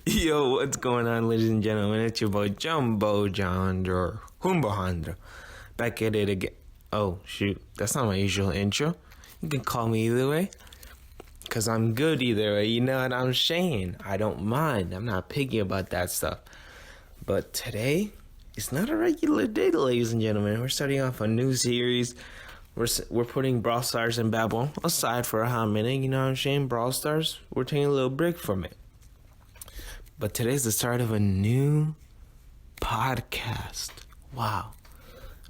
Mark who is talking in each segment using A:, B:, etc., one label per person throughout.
A: Yo, what's going on, ladies and gentlemen? It's your boy JumboJandro, back at it again. Oh shoot, that's not my usual intro. You can call me either way, cause I'm good either way. You know what I'm saying? I don't mind. I'm not picky about that stuff. But today, it's not a regular day, ladies and gentlemen. We're starting off a new series. We're putting Brawl Stars and Babel aside for a hot minute. You know what I'm saying? Brawl Stars, we're taking a little break from it. But today's the start of a new podcast. Wow.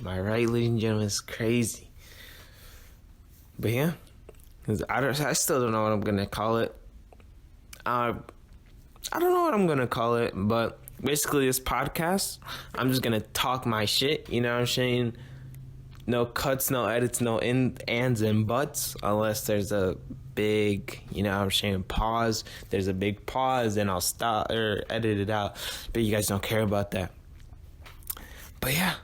A: Am I right, ladies and gentlemen? It's crazy. But yeah, I still don't know what I'm going to call it. I don't know what I'm going to call it, but basically this podcast, I'm just going to talk my shit. You know what I'm saying? No cuts, no edits, no ands and buts, unless there's a big, you know what I'm saying, pause. There's a big pause, and I'll stop or edit it out. But you guys don't care about that. But yeah,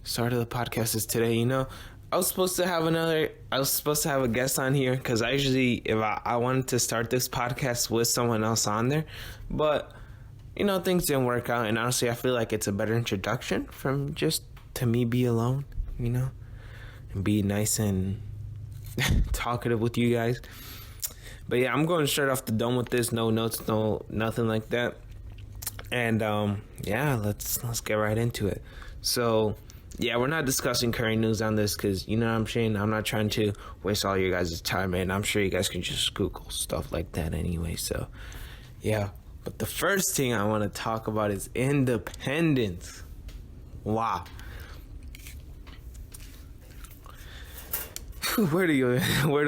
A: start of the podcast is today. You know, I was supposed to have a guest on here, because I usually, if I wanted to start this podcast with someone else on there, but you know, things didn't work out, and honestly, I feel like it's a better introduction from just to me be alone, you know, and be nice and talkative with you guys. But yeah, I'm going straight off the dome with this. No notes, no nothing like that. And yeah, let's get right into it. So yeah, we're not discussing current news on this, because you know what I'm saying, I'm not trying to waste all your guys' time, and I'm sure you guys can just Google stuff like that anyway. So yeah, but the first thing I want to talk about is independence. Wow. Where do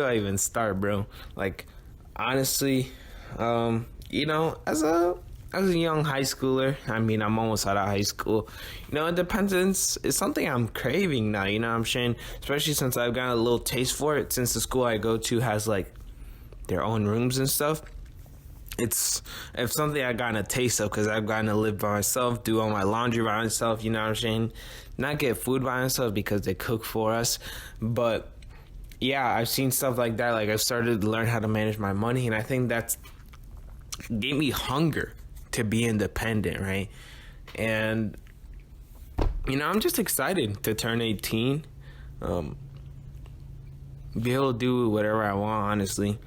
A: I even start, bro? Like, honestly, you know, as a young high schooler, I mean, I'm almost out of high school. You know, independence is something I'm craving now. You know what I'm saying? Especially since I've got a little taste for it. Since the school I go to has like their own rooms and stuff. It's something I've gotten a taste of, because I've gotten to live by myself, do all my laundry by myself. You know what I'm saying? Not get food by myself because they cook for us, but yeah, I've seen stuff like that. Like, I've started to learn how to manage my money, and I think that's gave me hunger to be independent, right? And you know, I'm just excited to turn 18, be able to do whatever I want, honestly.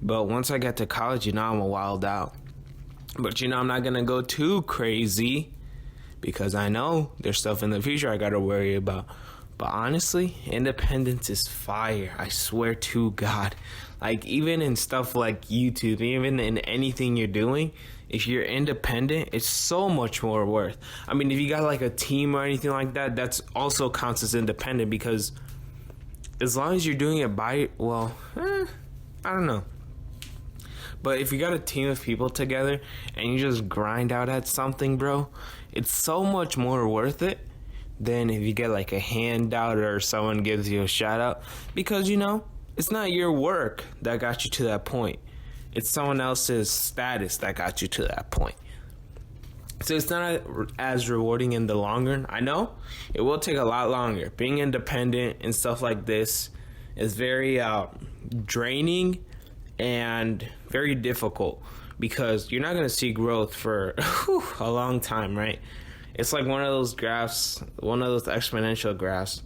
A: But once I get to college, you know, I'm a wild out. But you know, I'm not gonna go too crazy, because I know there's stuff in the future I gotta worry about. But honestly, independence is fire. I swear to God. Like, even in stuff like YouTube, even in anything you're doing, if you're independent, it's so much more worth. I mean, if you got like a team or anything like that, that's also counts as independent, because as long as you're doing it by, well, I don't know. But if you got a team of people together and you just grind out at something, bro, it's so much more worth it than if you get like a handout or someone gives you a shout out, because you know, it's not your work that got you to that point. It's someone else's status that got you to that point. So it's not as rewarding in the long run. I know it will take a lot longer. Being independent and stuff like this is very draining and very difficult, because you're not going to see growth for a long time, right? It's like one of those graphs, one of those exponential graphs,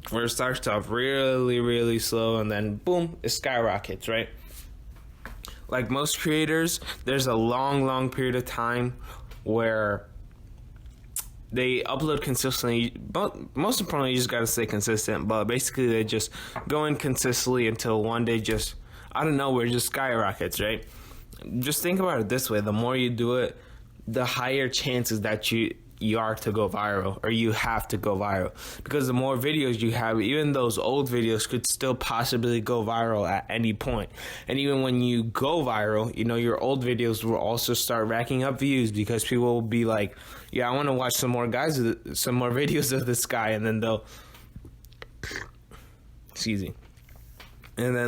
A: where it starts off really, really slow, and then boom, it skyrockets, right? Like most creators, there's a long period of time where they upload consistently, but most importantly, you just gotta stay consistent. But basically, they just go in consistently until one day, just out of nowhere, just skyrockets, right? Just think about it this way: the more you do it, the higher chances that you are to go viral, or you have to go viral, because the more videos you have, even those old videos could still possibly go viral at any point. And even when you go viral, you know, your old videos will also start racking up views, because people will be like, yeah, I want to watch some more videos of this guy, and then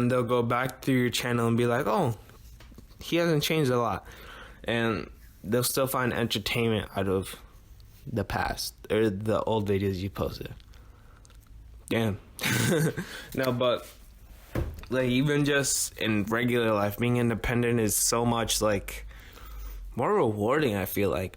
A: they'll go back through your channel and be like, oh, he hasn't changed a lot, and they'll still find entertainment out of the past or the old videos you posted. Damn. No, but like even just in regular life, being independent is so much like more rewarding. I feel like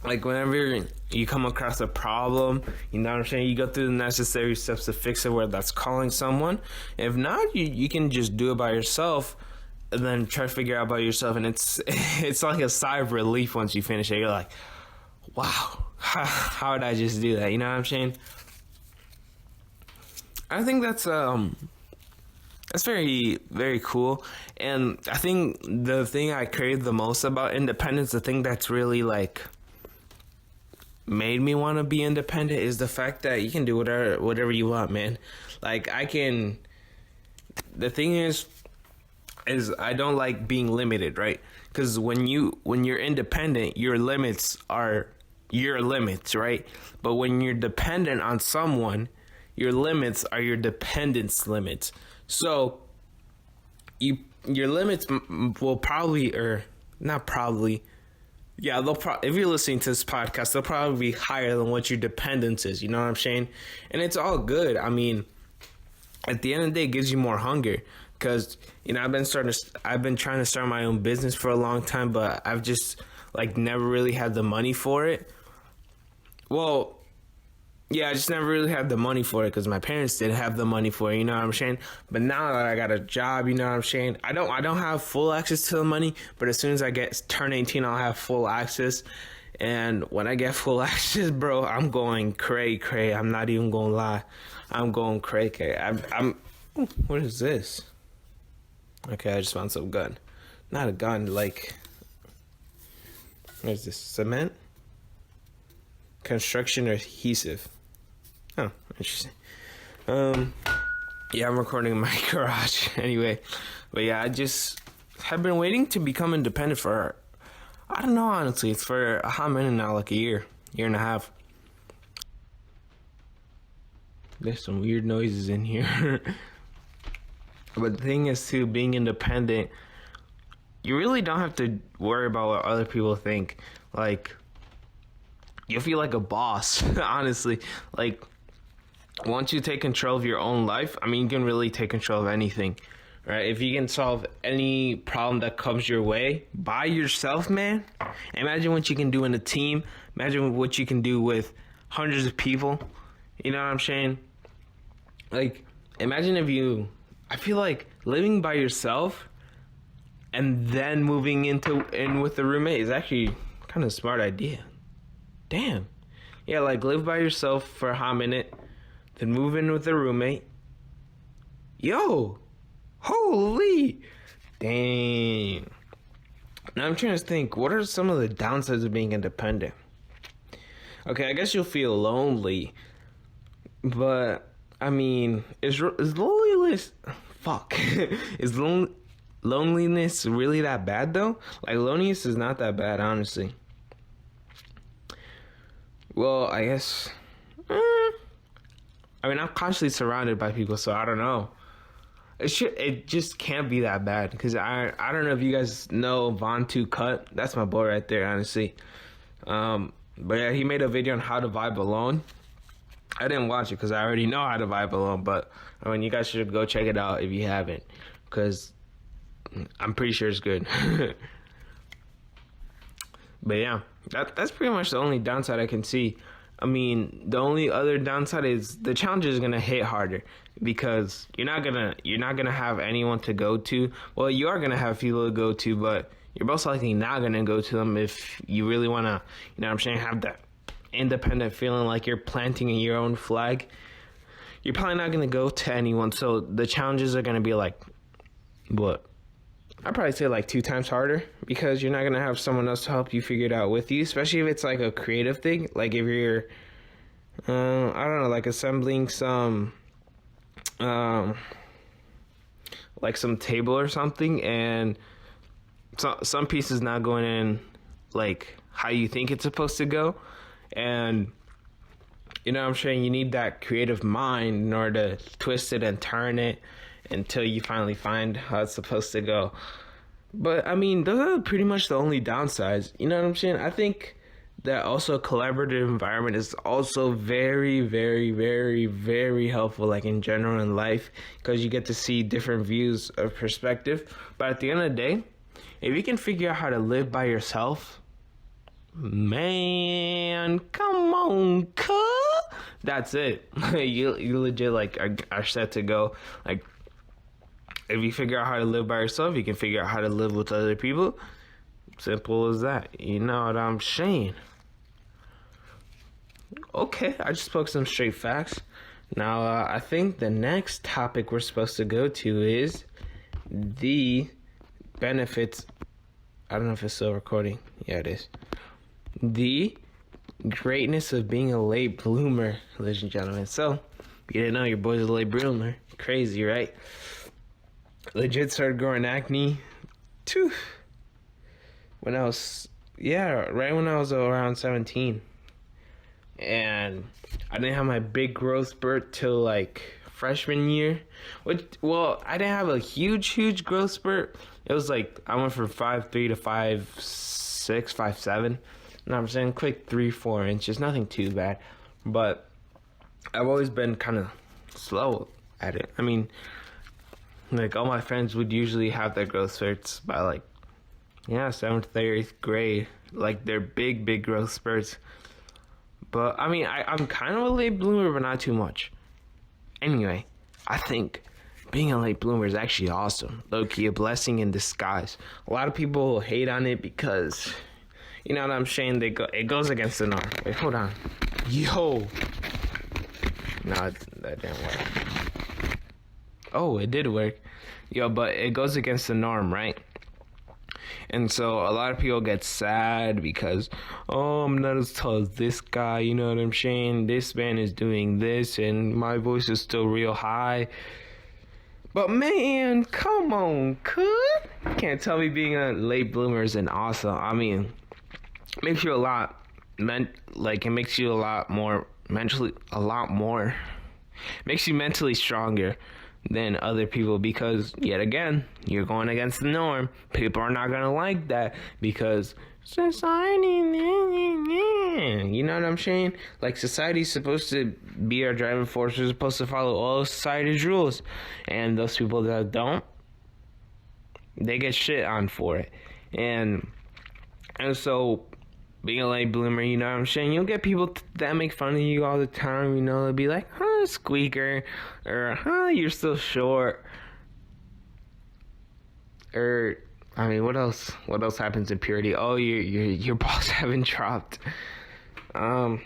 A: whenever you come across a problem, you know what I'm saying, you go through the necessary steps to fix it, whether that's calling someone. If not, you can just do it by yourself and then try to figure out by yourself, and it's like a sigh of relief once you finish it. You're like, wow, how did I just do that? You know what I'm saying? I think that's very, very cool. And I think the thing I crave the most about independence, the thing that's really like made me want to be independent, is the fact that you can do whatever you want, man. Like the thing is I don't like being limited, right? Because when you're independent, your limits are your limits, right? But when you're dependent on someone, your limits are your dependence limits. So your limits will probably, or not probably, yeah, if you're listening to this podcast, they'll probably be higher than what your dependence is. You know what I'm saying? And it's all good. I mean, at the end of the day, it gives you more hunger. Because, you know, I've been trying to start my own business for a long time, but I've just like never really had the money for it. Well, yeah, I just never really had the money for it because my parents didn't have the money for it, you know what I'm saying? But now that I got a job, you know what I'm saying? I don't have full access to the money, but as soon as I turn 18, I'll have full access. And when I get full access, bro, I'm going cray. I'm not even going to lie. I'm going cray. What is this? Okay, I just found some gun. Not a gun, like, what is this? Cement? Construction adhesive. Oh, interesting. Yeah, I'm recording in my garage anyway. But yeah, I just have been waiting to become independent for, I don't know, honestly. It's for a hot minute now, like a year and a half. There's some weird noises in here. But the thing is, too, being independent, you really don't have to worry about what other people think. Like, you feel like a boss, honestly. Like, once you take control of your own life, I mean, you can really take control of anything, right? If you can solve any problem that comes your way by yourself, man, imagine what you can do in a team. Imagine what you can do with hundreds of people. You know what I'm saying? Like, imagine I feel like living by yourself and then moving in with a roommate is actually kind of a smart idea. Damn. Yeah, like live by yourself for a hot minute, then move in with a roommate. Yo, holy, dang. Now I'm trying to think, what are some of the downsides of being independent? Okay, I guess you'll feel lonely, but I mean, is loneliness, is loneliness really that bad though? Like, loneliness is not that bad, honestly. Well, I guess, I mean, I'm constantly surrounded by people, so I don't know. It just can't be that bad, because I don't know if you guys know Von 2 Cut. That's my boy right there, honestly. But yeah, he made a video on how to vibe alone. I didn't watch it because I already know how to vibe alone, but I mean, you guys should go check it out if you haven't, because I'm pretty sure it's good. But yeah, that's pretty much the only downside I can see. I mean, the only other downside is the challenge is gonna hit harder, because you're not gonna have anyone to go to. Well, you are gonna have people to go to, but you're most likely not gonna go to them if you really wanna, you know what I'm saying, have that independent feeling like you're planting your own flag. You're probably not gonna go to anyone, so the challenges are gonna be like, what? I'd probably say like 2 times harder, because you're not going to have someone else to help you figure it out with you, especially if it's like a creative thing. Like if you're, I don't know, like assembling some, like some table or something, and some pieces not going in like how you think it's supposed to go. And, you know what I'm saying, you need that creative mind in order to twist it and turn it until you finally find how it's supposed to go. But I mean, those are pretty much the only downsides. You know what I'm saying? I think that also collaborative environment is also very, very, very, very helpful, like in general in life, because you get to see different views of perspective. But at the end of the day, if you can figure out how to live by yourself, man, come on, cuh. That's it. You legit like are set to go. Like, if you figure out how to live by yourself, you can figure out how to live with other people. Simple as that. You know what I'm saying? Okay, I just spoke some straight facts. Now, I think the next topic we're supposed to go to is the benefits. I don't know if it's still recording. Yeah, it is. The greatness of being a late bloomer, ladies and gentlemen. So, you didn't know your boy's a late bloomer. Crazy, right? Legit started growing acne. When I was, right when I was around 17. And I didn't have my big growth spurt till like freshman year. I didn't have a huge growth spurt. It was like I went from 5'3" to 5'6", 5'7". You know what I'm saying? Quick 3-4 inches, nothing too bad. But I've always been kind of slow at it. I mean, like all my friends would usually have their growth spurts by like 7th, 8th grade. Like they're big growth spurts. But I mean, I'm kind of a late bloomer, but not too much. Anyway, I think being a late bloomer is actually awesome. Low-key, a blessing in disguise. A lot of people hate on it because, you know what I'm saying? It goes against the norm. Wait, hold on. Yo. No, that didn't work. Oh, it did work. Yo, but it goes against the norm, right? And so a lot of people get sad because, I'm not as tall as this guy, you know what I'm saying? This man is doing this and my voice is still real high. But man, come on, you can't tell me being a late bloomer isn't awesome. I mean, it makes you it makes you makes you mentally stronger than other people, because yet again, you're going against the norm. People are not gonna like that because society, you know what I'm saying? Like, society's supposed to be our driving force. We're supposed to follow all society's rules, and those people that don't, they get shit on for it. And so being a late bloomer, you know what I'm saying? You'll get people that make fun of you all the time, you know. They'll be like, squeaker, or, you're still short. Or, I mean, what else happens in puberty? Oh, your balls haven't dropped. But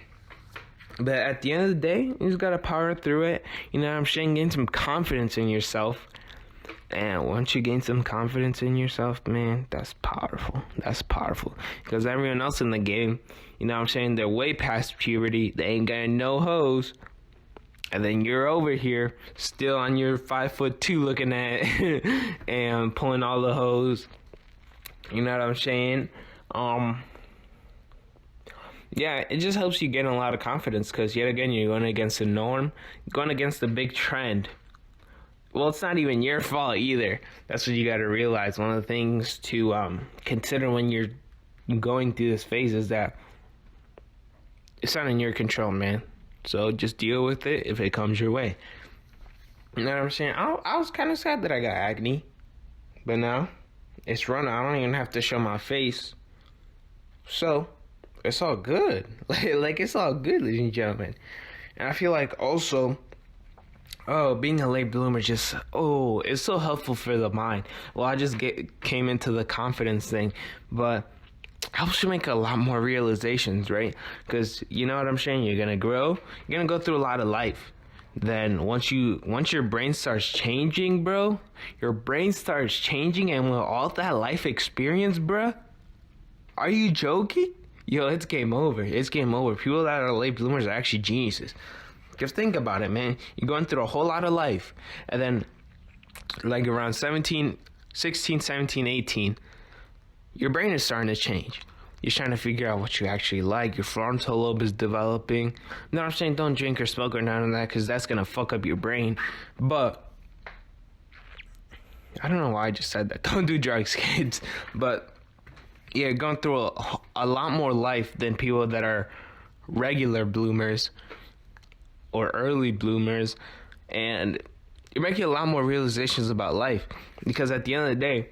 A: at the end of the day, you just gotta power through it. You know what I'm saying? Gain some confidence in yourself. And once you gain some confidence in yourself, man, that's powerful. That's powerful. Because everyone else in the game, you know what I'm saying, they're way past puberty. They ain't got no hoes. And then you're over here, still on your 5'2" looking at and pulling all the hoes. You know what I'm saying? Yeah, it just helps you gain a lot of confidence, because yet again, you're going against the norm, going against the big trend. Well, it's not even your fault either. That's what you got to realize. One of the things to consider when you're going through this phase is that it's not in your control, man. So just deal with it if it comes your way. You know what I'm saying? I was kind of sad that I got acne. But now, it's run. I don't even have to show my face. So, it's all good. Like, it's all good, ladies and gentlemen. And I feel like also, being a late bloomer it's so helpful for the mind. Well, I just came into the confidence thing, but helps you make a lot more realizations, right? Because you know what I'm saying? You're gonna grow. You're gonna go through a lot of life. Then once your brain starts changing, bro, your brain starts changing, and with all that life experience, bro, are you joking? Yo, it's game over. It's game over. People that are late bloomers are actually geniuses. Just think about it, man. You're going through a whole lot of life, and then like around 16, 17, 18, your brain is starting to change. You're trying to figure out what you actually like. Your frontal lobe is developing. No, I'm saying don't drink or smoke or none of that, because that's going to fuck up your brain. But I don't know why I just said that. Don't do drugs, kids. But yeah, going through a lot more life than people that are regular bloomers or early bloomers, and you're making a lot more realizations about life, because at the end of the day,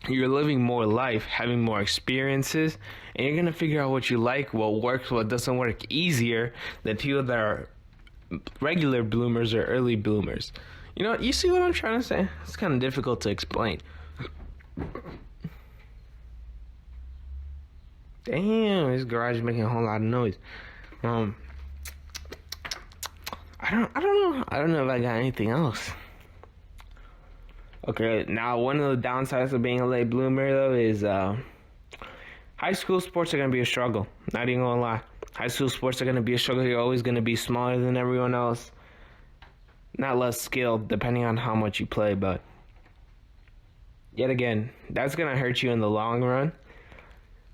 A: you're living more life, having more experiences, and you're gonna figure out what you like, what works, what doesn't work easier than people that are regular bloomers or early bloomers. You know, you see what I'm trying to say? It's kind of difficult to explain. Damn, this garage is making a whole lot of noise. I don't know if I got anything else. Okay, now one of the downsides of being a late bloomer though is high school sports are gonna be a struggle. Not even gonna lie. High school sports are gonna be a struggle. You're always gonna be smaller than everyone else. Not less skilled, depending on how much you play, but yet again, that's gonna hurt you in the long run.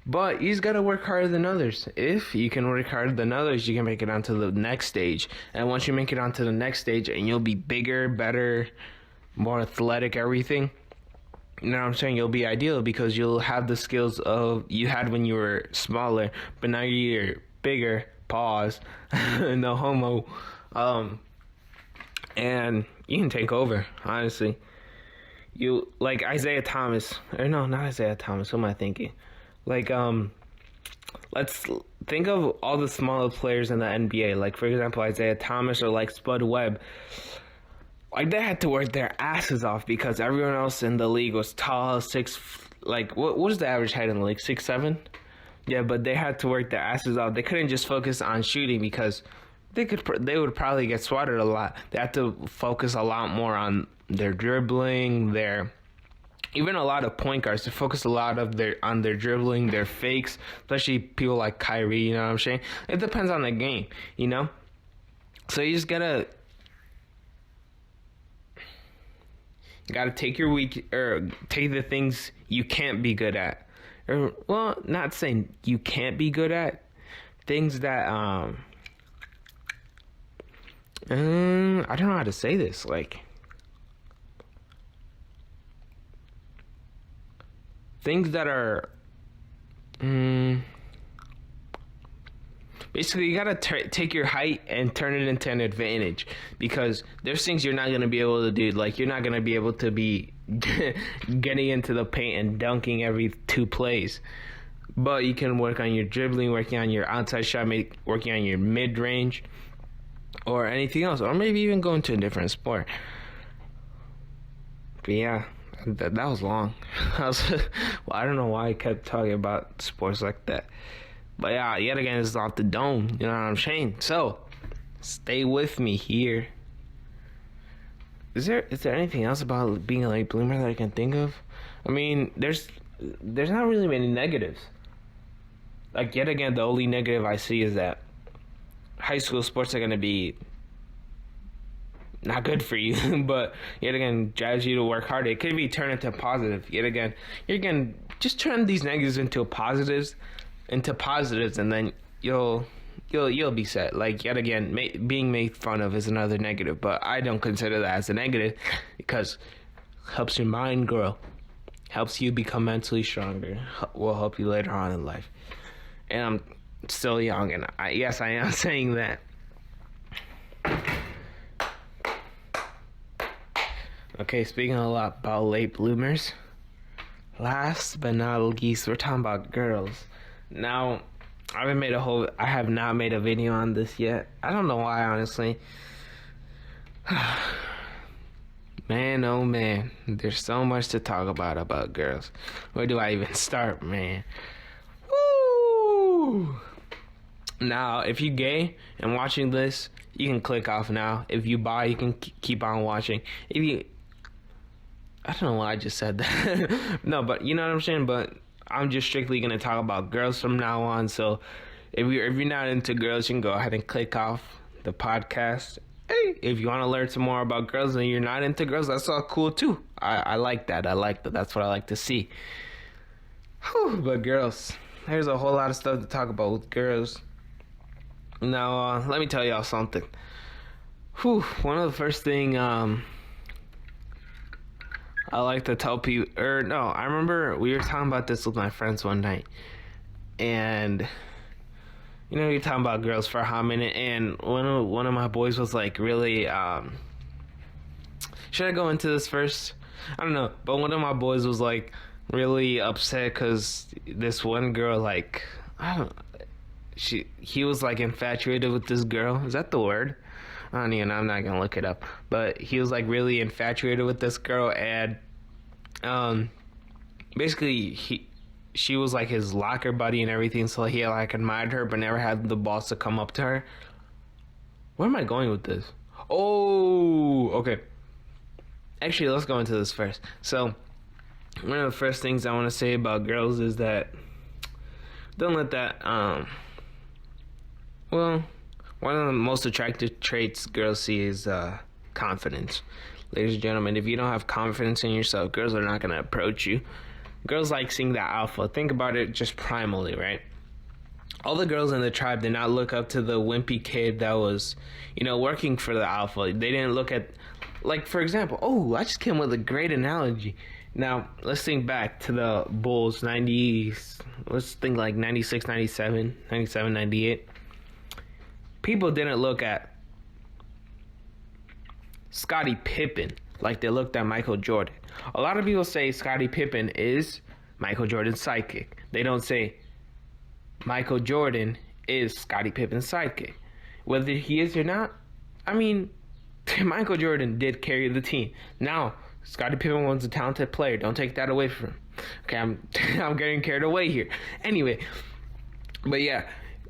A: But you just gotta work harder than others. If you can work harder than others, you can make it onto the next stage. And once you make it onto the next stage, and you'll be bigger, better, more athletic, everything. You know what I'm saying? You'll be ideal because you'll have the skills of you had when you were smaller, but now you're bigger. Pause. No homo. And you can take over. Honestly, you like Isaiah Thomas, or no, not Isaiah Thomas. Who am I thinking? Like, let's think of all the smaller players in the NBA. Like, for example, Isaiah Thomas or like Spud Webb. Like, they had to work their asses off because everyone else in the league was tall, what is the average height in the league? 6'7"? Yeah, but they had to work their asses off. They couldn't just focus on shooting because they would probably get swatted a lot. They had to focus a lot more on their dribbling, even a lot of point guards, to focus a lot on their dribbling, their fakes, especially people like Kyrie, you know what I'm saying? It depends on the game, you know? So you just gotta take take the things you can't be good at. Or, well, not saying you can't be good at, things that, I don't know how to say this, like, things that are, basically, you gotta take your height and turn it into an advantage, because there's things you're not gonna be able to do. Like, you're not gonna be able to be getting into the paint and dunking every 2 plays, but you can work on your dribbling, working on your outside shot, working on your mid range, or anything else, or maybe even going to a different sport. But yeah. That was long. Well, I don't know why I kept talking about sports like that. But yeah, yet again, it's off the dome. You know what I'm saying? So, stay with me here. Is there anything else about being a late bloomer that I can think of? I mean, there's not really many negatives. Like, yet again, the only negative I see is that high school sports are going to be not good for you, but yet again, drives you to work harder. It could be turned into positive. Yet again, you're gonna just turn these negatives into positives, and then you'll be set. Like, yet again, being made fun of is another negative, but I don't consider that as a negative because it helps your mind grow, helps you become mentally stronger, will help you later on in life. And I'm still young, and yes, I am saying that. Okay, speaking a lot about late bloomers, last but not least, we're talking about girls. Now, I have not made a video on this yet. I don't know why, honestly. Man, oh man, there's so much to talk about girls. Where do I even start, man? Woo! Now, if you're gay and watching this, you can click off now. If you bi, you can keep on watching. I don't know why I just said that. No, but you know what I'm saying? But I'm just strictly going to talk about girls from now on. So if you're not into girls, you can go ahead and click off the podcast. Hey, if you want to learn some more about girls and you're not into girls, that's all cool too. I like that. That's what I like to see. Whew, but girls, there's a whole lot of stuff to talk about with girls. Now, let me tell y'all something. One of the first thing I like to tell people, I remember we were talking about this with my friends one night, and you're talking about girls for a hot minute, and one of my boys was like really should I go into this first? I don't know, but one of my boys was like really upset because this one girl, like, he was like infatuated with this girl. Is that the word? I don't even know, I'm not gonna look it up, but he was like really infatuated with this girl, and basically she was like his locker buddy and everything, so he like admired her but never had the balls to come up to her. Where am I going with this? Oh, okay. Actually, let's go into this first. So, one of the first things I want to say about girls is that don't let that, one of the most attractive traits girls see is confidence. Ladies and gentlemen, if you don't have confidence in yourself, girls are not going to approach you. Girls like seeing that alpha. Think about it just primally, right? All the girls in the tribe did not look up to the wimpy kid that was, working for the alpha. They didn't look at, like, for example, I just came with a great analogy. Now, let's think back to the Bulls, let's think like 96, 97, 97, 98. People didn't look at Scottie Pippen like they looked at Michael Jordan. A lot of people say Scottie Pippen is Michael Jordan's sidekick. They don't say Michael Jordan is Scottie Pippen's sidekick. Whether he is or not, I mean, Michael Jordan did carry the team. Now, Scottie Pippen was a talented player. Don't take that away from him. Okay, I'm getting carried away here. Anyway, but yeah,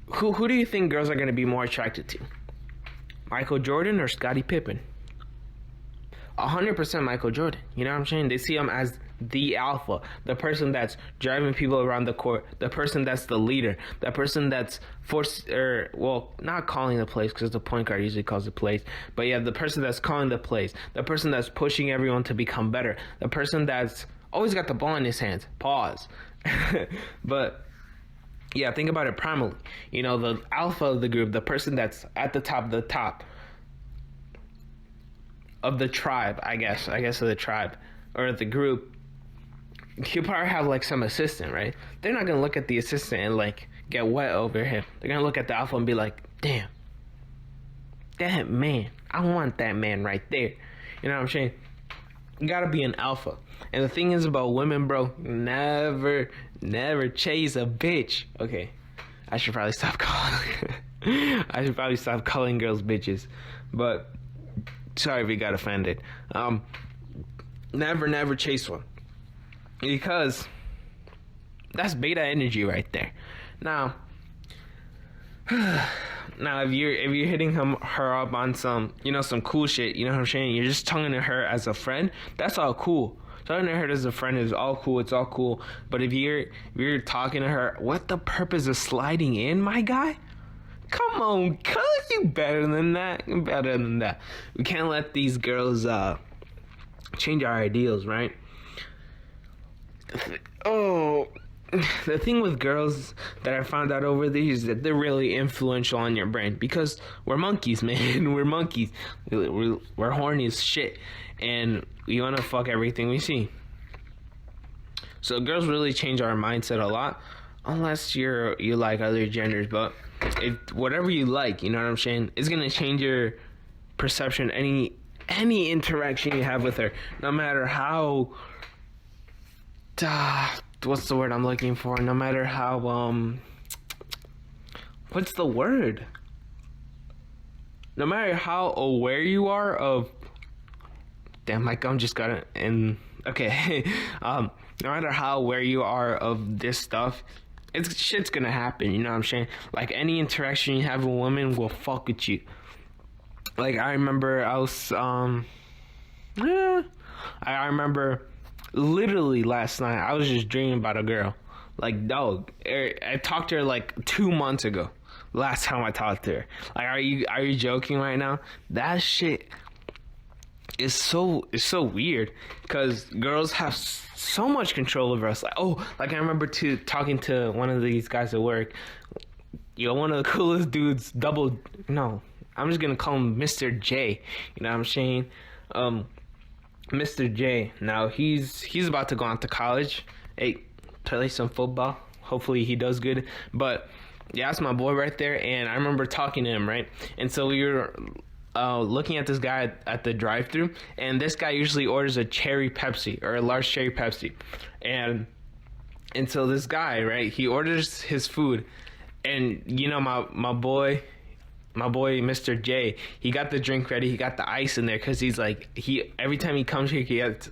A: who do you think girls are going to be more attracted to? Michael Jordan or Scottie Pippen? 100% Michael Jordan. You know what I'm saying? They see him as the alpha, the person that's driving people around the court, the person that's the leader, the person that's not calling the plays, because the point guard usually calls the plays, but yeah, the person that's calling the plays, the person that's pushing everyone to become better, the person that's always got the ball in his hands. Pause. But yeah, think about it primally. The alpha of the group, the person that's at the top of the tribe, I guess of the tribe or the group, he'll probably have like some assistant, right? They're not gonna look at the assistant and like get wet over him. They're gonna look at the alpha and be like, damn, that man, I want that man right there. You know what I'm saying? You gotta be an alpha. And the thing is about women, bro, never chase a bitch. Okay, I should probably stop calling girls bitches, but sorry if you got offended. Never chase one, because that's beta energy right there. Now if you're hitting her up on some some cool shit, you know what I'm saying, you're just talking to her as a friend, that's all cool. Talking to her as a friend is all cool, it's all cool. But if you're talking to her, what the purpose of sliding in, my guy? Come on, cuz, you better than that. We can't let these girls change our ideals, right? The thing with girls that I found out over these is that they're really influential on your brain, because we're monkeys, man. We're monkeys. We're horny as shit, and we want to fuck everything we see. So girls really change our mindset a lot, unless you like other genders. But whatever you like, you know what I'm saying, it's gonna change your perception. Any interaction you have with her, no matter how what's the word I'm looking for? No matter how what's the word? No matter how aware you are of, damn, my gum just got it in. Okay, no matter how aware you are of this stuff, shit's gonna happen. You know what I'm saying? Like, any interaction you have with a woman will fuck with you. Like, I remember I was I remember literally last night I was just dreaming about a girl. Like, dog, I talked to her like 2 months ago. Last time I talked to her. Like, are you joking right now? That shit is so weird, because girls have so much control over us. Like, I remember talking to one of these guys at work. One of the coolest dudes, I'm just gonna call him Mr. J. You know what I'm saying? Mr. J. Now he's about to go on to college. Hey, play some football. Hopefully he does good. But yeah, that's my boy right there. And I remember talking to him, right? And so we were looking at this guy at the drive-thru, and this guy usually orders a cherry Pepsi, or a large cherry Pepsi. And so this guy, right, he orders his food, and you know, my boy Mr. J, he got the drink ready, he got the ice in there, because he's like, every time he comes here,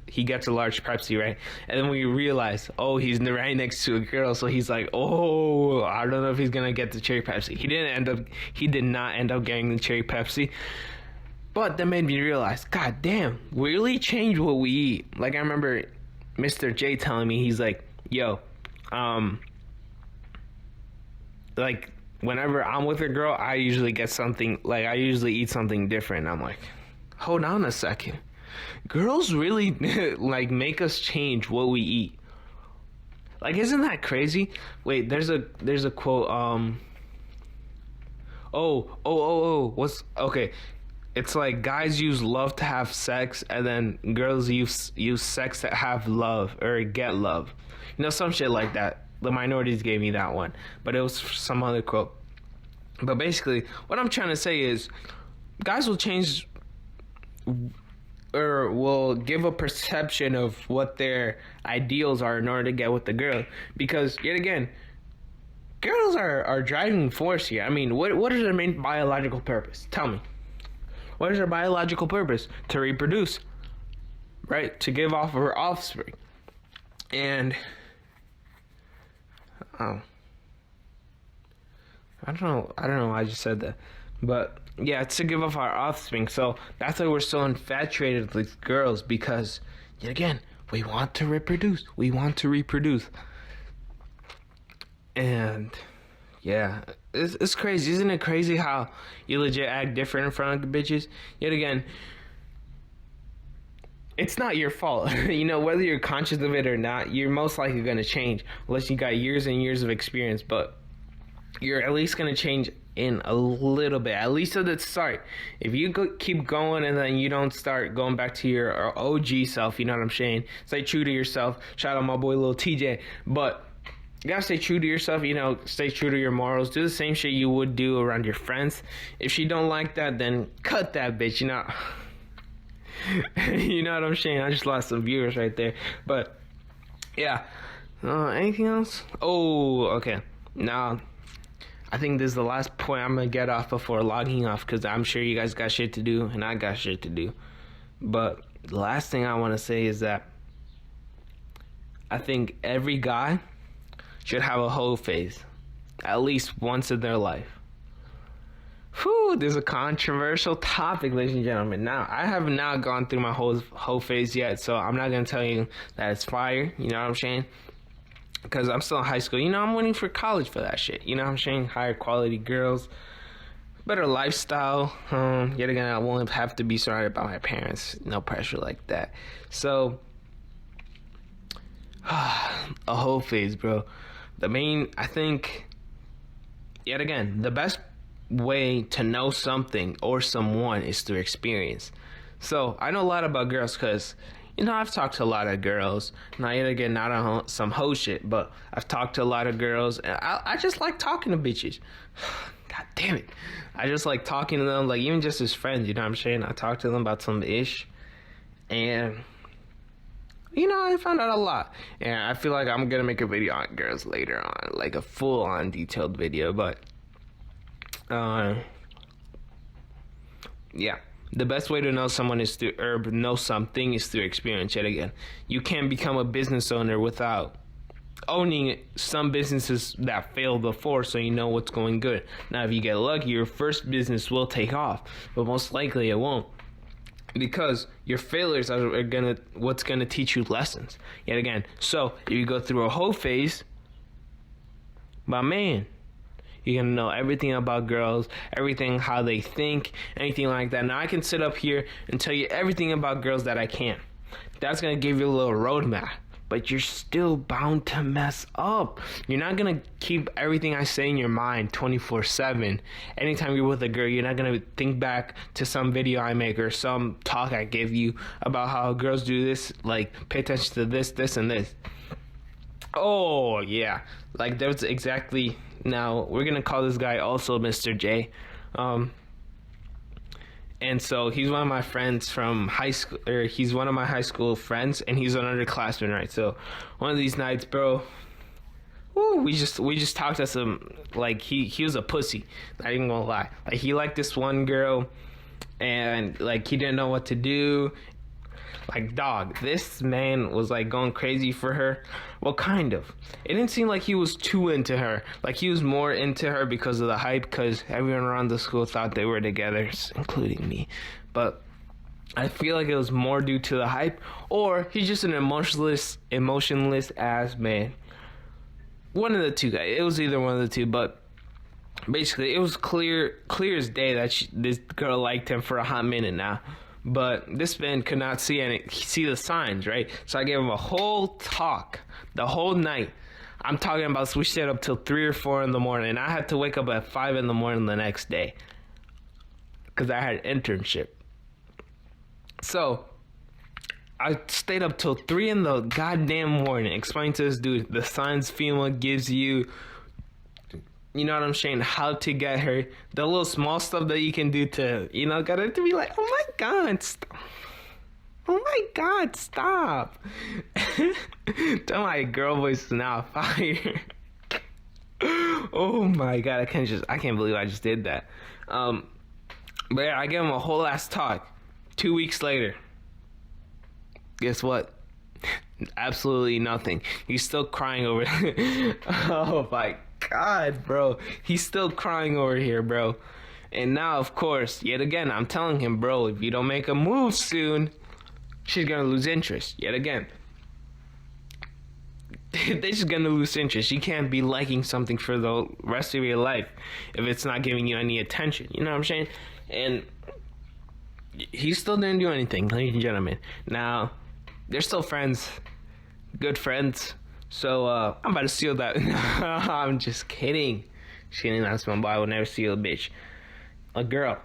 A: he gets a large Pepsi, right? And then we realize, oh, he's right next to a girl, so he's like, oh, I don't know if he's gonna get the cherry Pepsi. He did not end up getting the cherry Pepsi. But that made me realize, god damn, we really change what we eat. Like, I remember Mr. J telling me, he's like, yo, like, whenever I'm with a girl, I usually get something, like, I usually eat something different. I'm like, hold on a second. Girls really, like, make us change what we eat. Like, isn't that crazy? Wait, there's a quote, what's, okay. It's like, guys use love to have sex, and then girls use sex to have love, or get love. You know, some shit like that. The minorities gave me that one, but it was some other quote. But basically, what I'm trying to say is, guys will change, or will give a perception of what their ideals are in order to get with the girl. Because, yet again, girls are driving force here. I mean, what is their main biological purpose? Tell me. What is their biological purpose? To reproduce, right? To give off her offspring. And I don't know why I just said that. But yeah, it's to give off our offspring. So that's why we're so infatuated with girls, because, yet again, we want to reproduce. And yeah, it's crazy. Isn't it crazy how you legit act different in front of the bitches? Yet again, it's not your fault. You know, whether you're conscious of it or not, you're most likely going to change, unless you got years and years of experience. But you're at least going to change in a little bit, at least at the start. If you keep going and then you don't start going back to your OG self, you know what I'm saying? Stay true to yourself. Shout out my boy Lil TJ. But you gotta stay true to yourself, you know, stay true to your morals. Do the same shit you would do around your friends. If she don't like that, then cut that bitch, you know. You know what I'm saying? I just lost some viewers right there. But yeah. Anything else? Oh, okay. Now, I think this is the last point I'm gonna get off before logging off, because I'm sure you guys got shit to do and I got shit to do. But the last thing I want to say is that I think every guy should have a hoe phase at least once in their life. Whew, this is a controversial topic, ladies and gentlemen. Now, I have not gone through my whole phase yet, so I'm not going to tell you that it's fire, you know what I'm saying? Because I'm still in high school. You know, I'm waiting for college for that shit. You know what I'm saying? Higher quality girls, better lifestyle. Yet again, I won't have to be surrounded by my parents. No pressure like that. So, a whole phase, bro. I think, yet again, the best way to know something or someone is through experience. So I know a lot about girls because, you know, I've talked to a lot of girls. Now, yet again, not on some hoe shit, but I've talked to a lot of girls, and I just like talking to bitches. God damn it. I just like talking to them, like, even just as friends, you know what I'm saying? I talk to them about some ish, and, you know, I found out a lot. And I feel like I'm going to make a video on girls later on, like a full-on detailed video, but, yeah. The best way to know someone is through, or know something is through experience. Yet again, you can't become a business owner without owning some businesses that failed before, so you know what's going good. Now, if you get lucky, your first business will take off, but most likely it won't, because your failures are what's gonna teach you lessons. Yet again, so if you go through a hoe phase, my man, you're gonna know everything about girls, everything, how they think, anything like that. Now, I can sit up here and tell you everything about girls that I can. That's gonna give you a little roadmap, but you're still bound to mess up. You're not gonna keep everything I say in your mind 24/7. Anytime you're with a girl, you're not gonna think back to some video I make or some talk I give you about how girls do this, like, pay attention to this, this, and this. Oh yeah, like that's exactly. Now we're gonna call this guy also Mr. J, and so he's one of my friends from high school, or he's one of my high school friends, and he's an underclassman, right? So one of these nights, bro, we just talked to some, like he was a pussy. Not even gonna lie, like he liked this one girl, and like he didn't know what to do. Like, dog, this man was like going crazy for her. Well, kind of. It didn't seem like he was too into her. Like, he was more into her because of the hype, because everyone around the school thought they were together, including me. But I feel like it was more due to the hype, or he's just an emotionless ass man. One of the two guys. It was either one of the two, but basically, it was clear as day that this girl liked him for a hot minute now. But this man could not see the signs, right? So I gave him a whole talk the whole night. I'm talking about we stayed up till 3 or 4 in the morning. And I had to wake up at 5 in the morning the next day because I had an internship. So I stayed up till 3 in the goddamn morning explaining to this dude the signs FEMA gives you. You know what I'm saying? How to get her. The little small stuff that you can do to, get her to be like, oh my God, stop. Oh my God, stop. Tell my girl voice is now fire. Oh my God, I can't believe I just did that. But yeah, I gave him a whole ass talk. 2 weeks later. Guess what? Absolutely nothing. He's still crying over it. Oh my God, bro. He's still crying over here, bro. And now, of course, yet again, I'm telling him, bro, if you don't make a move soon, she's gonna lose interest. Yet again. They're just gonna lose interest. You can't be liking something for the rest of your life if it's not giving you any attention. You know what I'm saying? And he still didn't do anything, ladies and gentlemen. Now, they're still friends. Good friends. So, I'm about to steal that. I'm just kidding. Just kidding. That's my boy. I will never steal a bitch. A girl.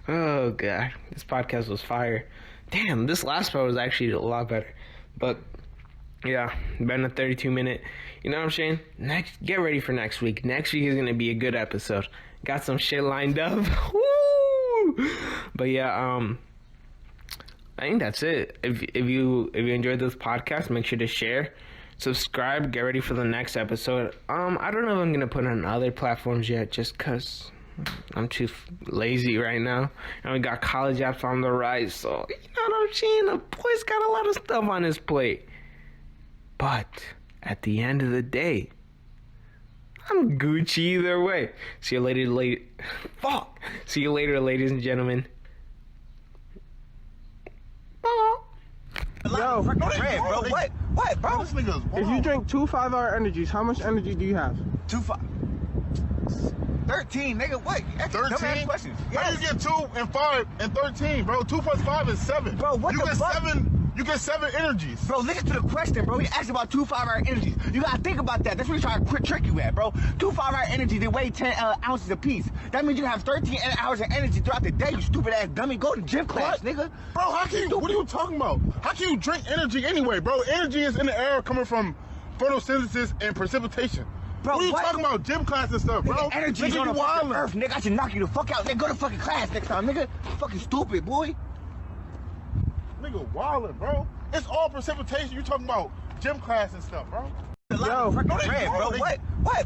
A: Oh, God. This podcast was fire. Damn, this last part was actually a lot better. But, yeah, been a 32-minute. You know what I'm saying? Get ready for next week. Next week is going to be a good episode. Got some shit lined up. Woo! But, yeah, I think that's it. If you enjoyed this podcast, make sure to share, subscribe, get ready for the next episode. I don't know if I'm gonna put it on other platforms yet, just cause I'm too lazy right now, and we got college apps on the rise. So you know what I'm saying? The boy's got a lot of stuff on his plate. But at the end of the day, I'm Gucci either way. See you later, See you later, ladies and gentlemen.
B: Yo,
C: bro, what, bro? This nigga's wild.
B: If you drink 2 5-hour energies, how much energy do you have?
C: 13, nigga, what?
D: 13?
C: Questions.
D: Yes. How you get 2 and 5 and 13, bro? 2 plus 5 is 7.
C: Bro, what
D: you
C: the
D: get
C: fuck?
D: 7. You get 7 energies.
C: Bro, listen to the question, bro. He asked about 2 5-hour energies. You gotta think about that. That's what he's trying to trick you at, bro. 2 5-hour energies, they weigh 10 ounces apiece. That means you have 13 hours of energy throughout the day, you stupid ass dummy. Go to gym class, nigga.
D: Bro, how can you, what are you talking about? How can you drink energy anyway, bro? Energy is in the air coming from photosynthesis and precipitation.
C: Bro,
D: what are you talking about? Gym class and stuff, bro?
C: Nigga, energy is on the fucking earth, nigga. I should knock you the fuck out. Nigga, go to fucking class next time, nigga. Fucking stupid, boy.
D: Nigga wildin', bro. It's all precipitation. You talking about gym class and stuff, bro.
B: Yo,
C: bro, what?